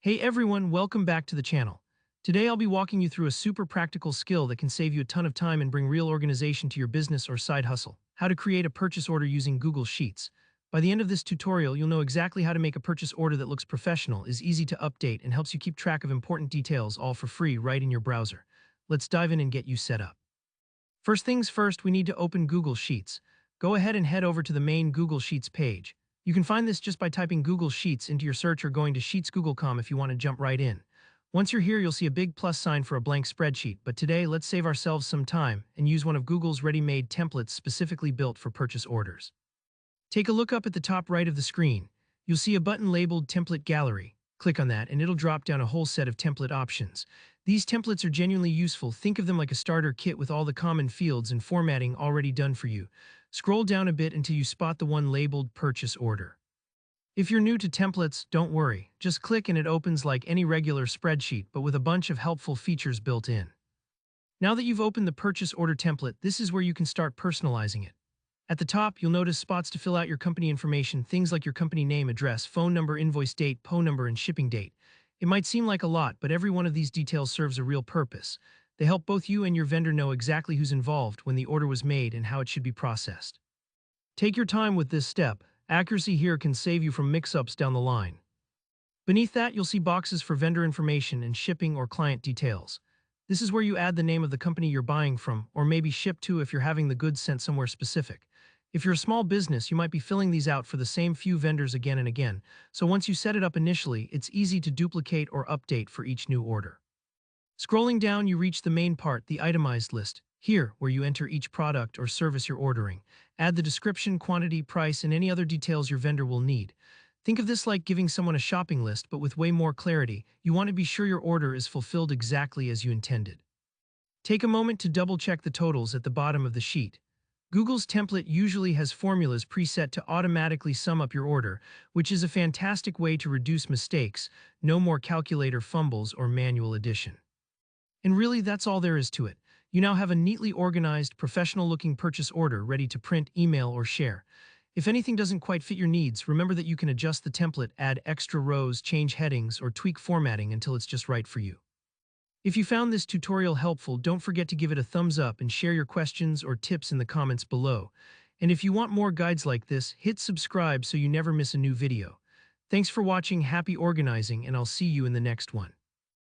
Hey everyone, welcome back to the channel. Today I'll be walking you through a super practical skill that can save you a ton of time and bring real organization to your business or side hustle. How to create a purchase order using Google Sheets. By the end of this tutorial, you'll know exactly how to make a purchase order that looks professional, is easy to update, and helps you keep track of important details all for free right in your browser. Let's dive in and get you set up. First things first, we need to open Google Sheets. Go ahead and head over to the main Google Sheets page. You can find this just by typing Google Sheets into your search or going to sheetsgoogle.com if you want to jump right in. Once you're here, you'll see a big plus sign for a blank spreadsheet, but today let's save ourselves some time and use one of Google's ready-made templates specifically built for purchase orders. Take a look up at the top right of the screen. You'll see a button labeled Template Gallery. Click on that and it'll drop down a whole set of template options. These templates are genuinely useful. Think of them like a starter kit with all the common fields and formatting already done for you. Scroll down a bit until you spot the one labeled Purchase Order. If you're new to templates, don't worry. Just click and it opens like any regular spreadsheet, but with a bunch of helpful features built in. Now that you've opened the purchase order template, this is where you can start personalizing it. At the top, you'll notice spots to fill out your company information, things like your company name, address, phone number, invoice date, PO number, and shipping date. It might seem like a lot, but every one of these details serves a real purpose. They help both you and your vendor know exactly who's involved, when the order was made, and how it should be processed. Take your time with this step. Accuracy here can save you from mix-ups down the line. Beneath that, you'll see boxes for vendor information and shipping or client details. This is where you add the name of the company you're buying from, or maybe ship to if you're having the goods sent somewhere specific. If you're a small business, you might be filling these out for the same few vendors again and again, so once you set it up initially, it's easy to duplicate or update for each new order. Scrolling down, you reach the main part, the itemized list. Here, where you enter each product or service you're ordering. Add the description, quantity, price, and any other details your vendor will need. Think of this like giving someone a shopping list, but with way more clarity. You want to be sure your order is fulfilled exactly as you intended. Take a moment to double-check the totals at the bottom of the sheet. Google's template usually has formulas preset to automatically sum up your order, which is a fantastic way to reduce mistakes, no more calculator fumbles or manual addition. And really, that's all there is to it. You now have a neatly organized, professional-looking purchase order ready to print, email, or share. If anything doesn't quite fit your needs, remember that you can adjust the template, add extra rows, change headings, or tweak formatting until it's just right for you. If you found this tutorial helpful, don't forget to give it a thumbs up and share your questions or tips in the comments below. And if you want more guides like this, hit subscribe so you never miss a new video. Thanks for watching, happy organizing, and I'll see you in the next one.